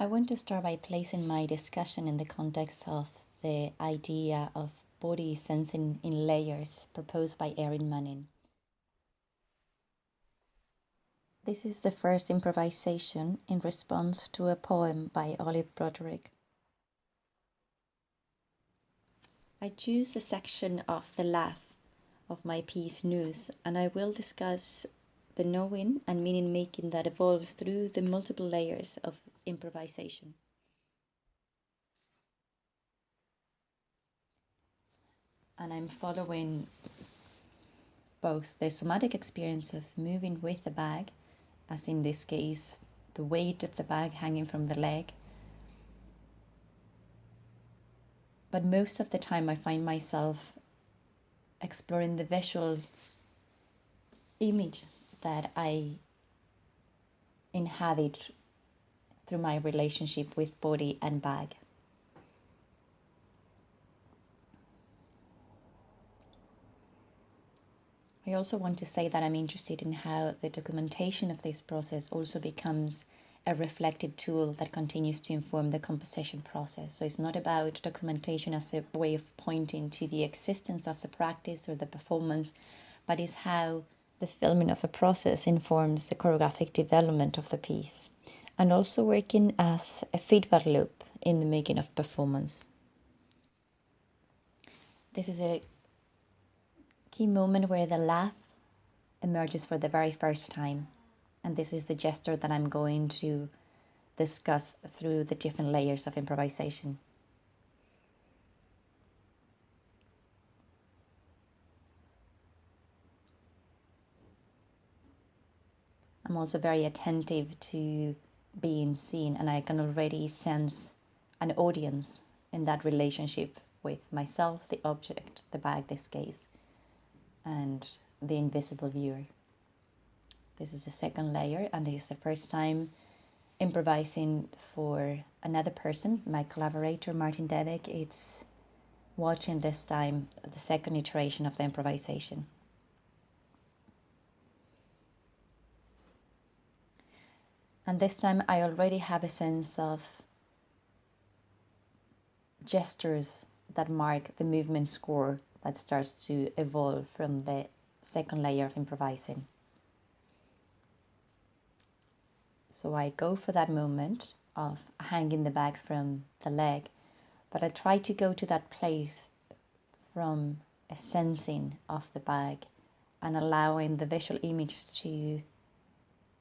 I want to start by placing my discussion in the context of the idea of body sensing in layers proposed by Erin Manning. This is the first improvisation in response to a poem by Olive Broderick. I choose a section of the laugh of my piece Noose, and I will discuss the knowing and meaning making that evolves through the multiple layers of improvisation. And I'm following both the somatic experience of moving with the bag, as in this case, the weight of the bag hanging from the leg. But most of the time I find myself exploring the visual image that I inhabit through my relationship with body and bag. I also want to say that I'm interested in how the documentation of this process also becomes a reflective tool that continues to inform the composition process. So it's not about documentation as a way of pointing to the existence of the practice or the performance, but it's how the filming of the process informs the choreographic development of the piece, and also working as a feedback loop in the making of performance. This is a key moment where the laugh emerges for the very first time. And this is the gesture that I'm going to discuss through the different layers of improvisation. I'm also very attentive to being seen, and I can already sense an audience in that relationship with myself, the object, the bag, this case, and the invisible viewer. This is the second layer, and this is the first time improvising for another person, my collaborator Martin Debeck. It's watching this time the second iteration of the improvisation. And this time I already have a sense of gestures that mark the movement score that starts to evolve from the second layer of improvising. So I go for that moment of hanging the bag from the leg, but I try to go to that place from a sensing of the bag and allowing the visual image to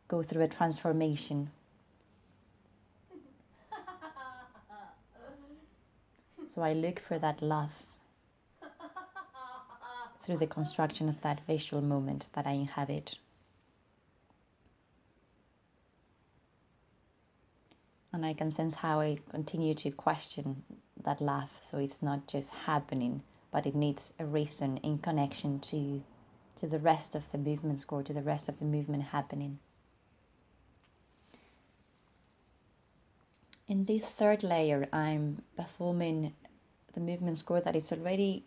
go through a transformation. So I look for that laugh through the construction of that visual moment that I inhabit. And I can sense how I continue to question that laugh. So it's not just happening, but it needs a reason in connection to the rest of the movement score, to the rest of the movement happening. In this third layer, I'm performing the movement score that is already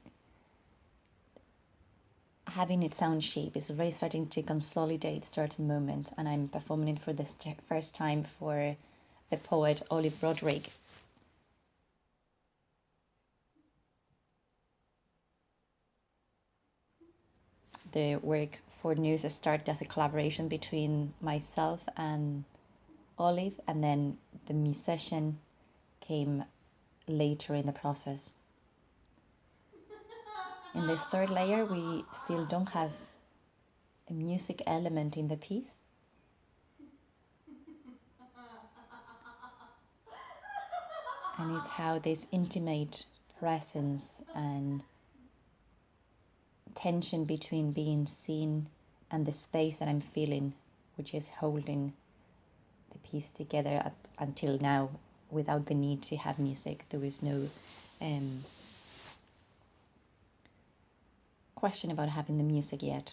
having its own shape. It's already starting to consolidate certain moments, and I'm performing it for the first time for the poet Olive Broderick. The work for Noose started as a collaboration between myself and Olive, and then the musician came later in the process. In the third layer, we still don't have a music element in the piece. And it's how this intimate presence and tension between being seen and the space that I'm feeling, which is holding the piece together until now without the need to have music. There was no question about having the music yet.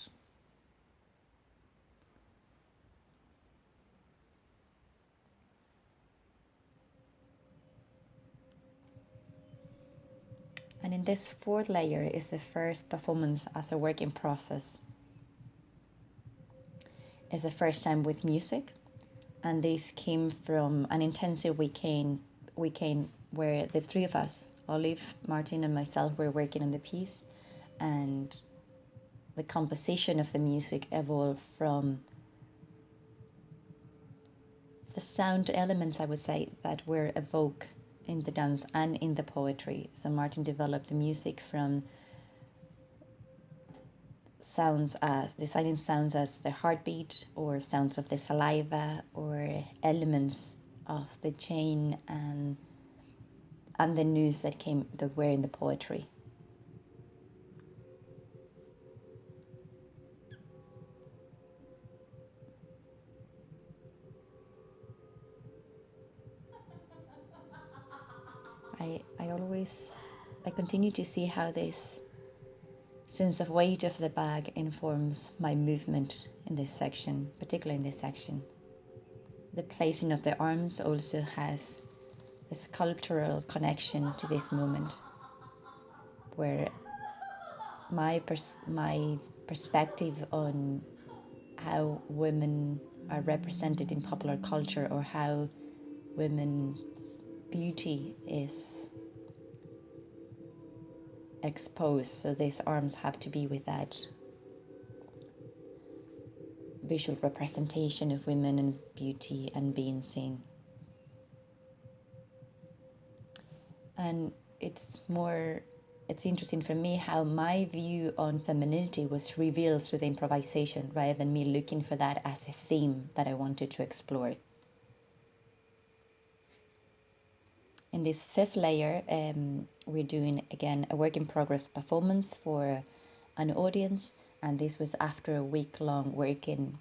And in this fourth layer is the first performance as a work in process. It's the first time with music, And this came from an intensive weekend where the three of us, Olive, Martin, and myself, were working on the piece, and the composition of the music evolved from the sound elements, I would say, that were evoked in the dance and in the poetry. So Martin developed the music from designing sounds as the heartbeat, or sounds of the saliva, or elements of the chain and the noose that were in the poetry. I continue to see how this sense of weight of the bag informs my movement in this section, particularly in this section. The placing of the arms also has a sculptural connection to this moment, where my perspective on how women are represented in popular culture, or how women's beauty is exposed. So these arms have to be with that visual representation of women and beauty and being seen. And it's interesting for me how my view on femininity was revealed through the improvisation, rather than me looking for that as a theme that I wanted to explore. In this fifth layer, we're doing again a work in progress performance for an audience, and this was after a week-long working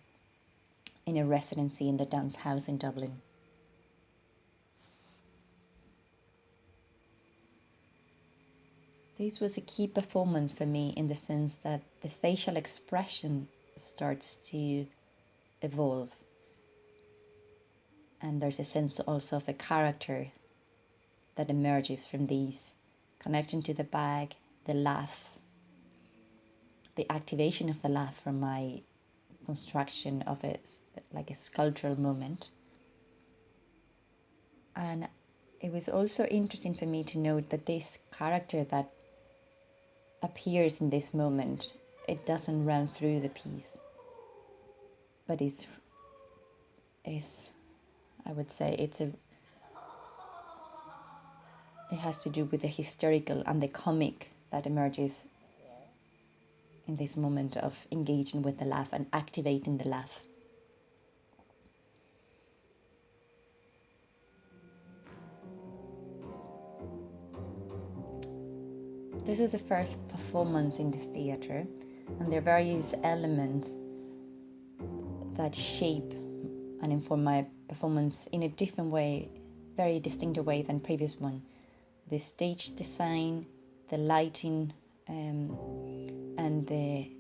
in a residency in the dance house in Dublin. This was a key performance for me, in the sense that the facial expression starts to evolve, and there's a sense also of a character that emerges from these, connection to the bag, the laugh, the activation of the laugh from my construction of it, like a sculptural moment. And it was also interesting for me to note that this character that appears in this moment, it doesn't run through the piece, but I would say it has to do with the hysterical and the comic that emerges in this moment of engaging with the laugh and activating the laugh. This is the first performance in the theatre, and there are various elements that shape and inform my performance in a different way, very distinctive way than previous one. The stage design, the lighting, and the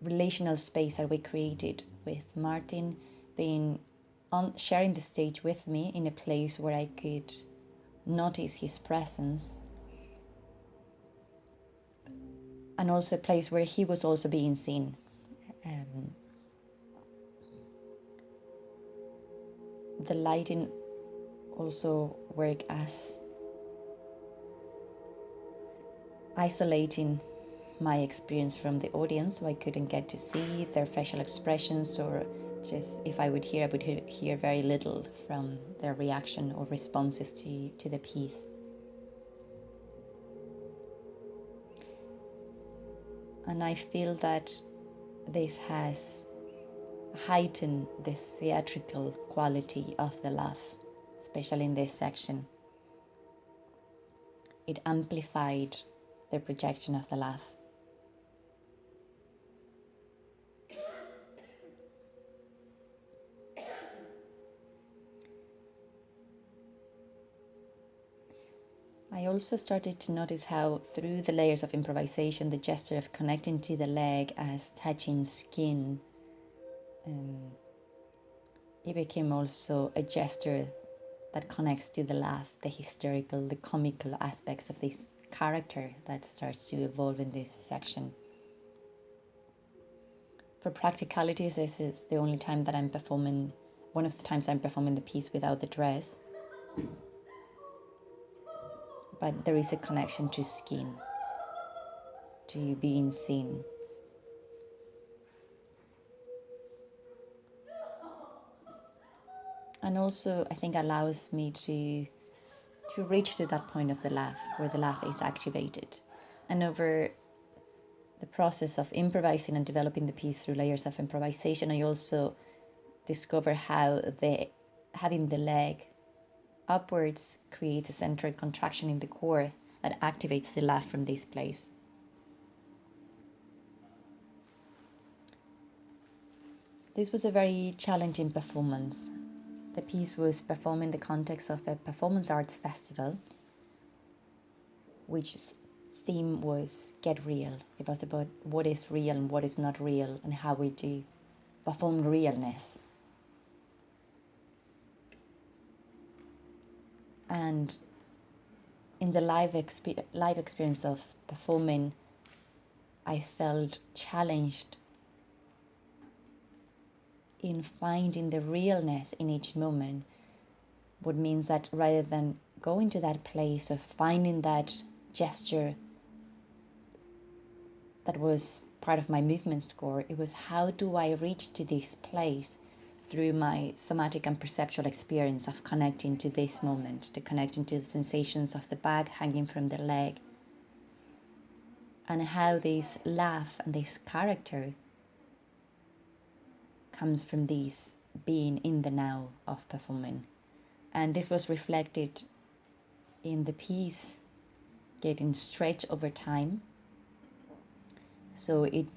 relational space that we created with Martin being sharing the stage with me in a place where I could notice his presence, and also a place where he was also being seen. The lighting also worked as isolating my experience from the audience, so I couldn't get to see their facial expressions, or just if I would hear very little from their reaction or responses to the piece. And I feel that this has heightened the theatrical quality of the laugh, especially in this section. It amplified the projection of the laugh. I also started to notice how, through the layers of improvisation, the gesture of connecting to the leg as touching skin, it became also a gesture that connects to the laugh, the hysterical, the comical aspects of this character that starts to evolve in this section. For practicalities, this is the only time that I'm performing one of the times I'm performing the piece without the dress, but there is a connection to skin, to being seen. And also, I think allows me to reach to that point of the laugh, where the laugh is activated. And over the process of improvising and developing the piece through layers of improvisation, I also discover how having the leg upwards creates a central contraction in the core that activates the laugh from this place. This was a very challenging performance. The piece was performed in the context of a performance arts festival, which theme was Get Real. It was about what is real and what is not real, and how we do perform realness. And in the live experience of performing, I felt challenged in finding the realness in each moment, what means that rather than going to that place of finding that gesture that was part of my movement score, it was how do I reach to this place through my somatic and perceptual experience of connecting to this moment, to connecting to the sensations of the bag hanging from the leg, and how this laugh and this character comes from this being in the now of performing. And this was reflected in the piece getting stretched over time. So it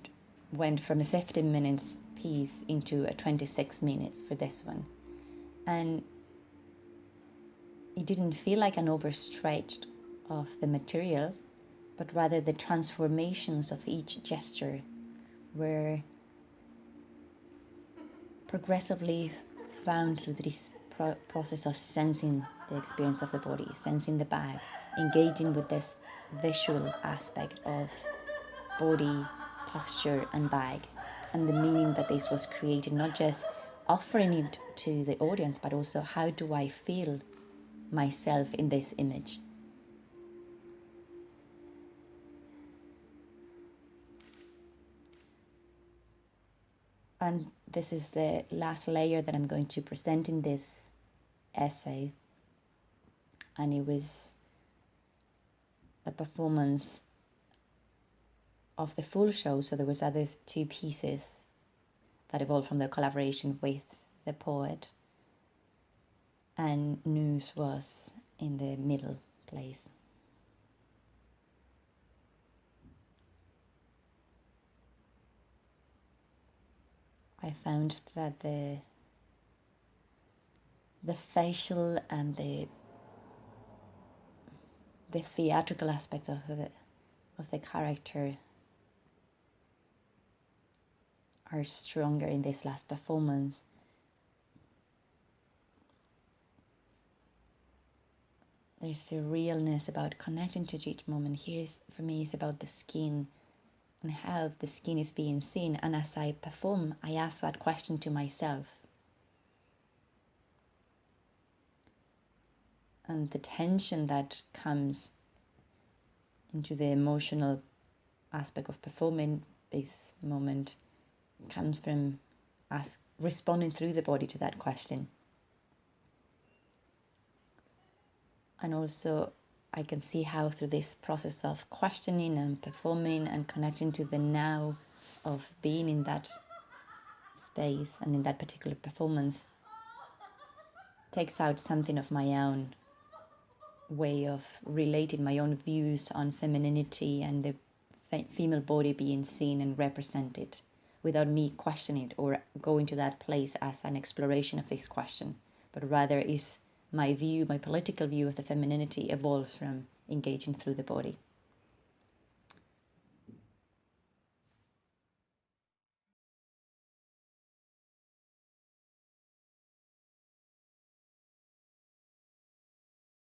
went from a 15 minutes piece into a 26 minutes for this one. And it didn't feel like an overstretched of the material, but rather the transformations of each gesture were progressively found through this process of sensing the experience of the body, sensing the bag, engaging with this visual aspect of body, posture and bag, and the meaning that this was creating, not just offering it to the audience, but also how do I feel myself in this image. And this is the last layer that I'm going to present in this essay. And it was a performance of the full show. So there was other two pieces that evolved from the collaboration with the poet. And Noose was in the middle place. I found that the facial and the theatrical aspects of the character are stronger in this last performance. There's a realness about connecting to each moment. Here is, for me, is about the skin and how the skin is being seen. And as I perform, I ask that question to myself. And the tension that comes into the emotional aspect of performing this moment comes from us responding through the body to that question. And also I can see how through this process of questioning and performing and connecting to the now of being in that space and in that particular performance takes out something of my own way of relating, my own views on femininity and the female body being seen and represented, without me questioning it or going to that place as an exploration of this question, but rather is my view, my political view of the femininity evolves from engaging through the body.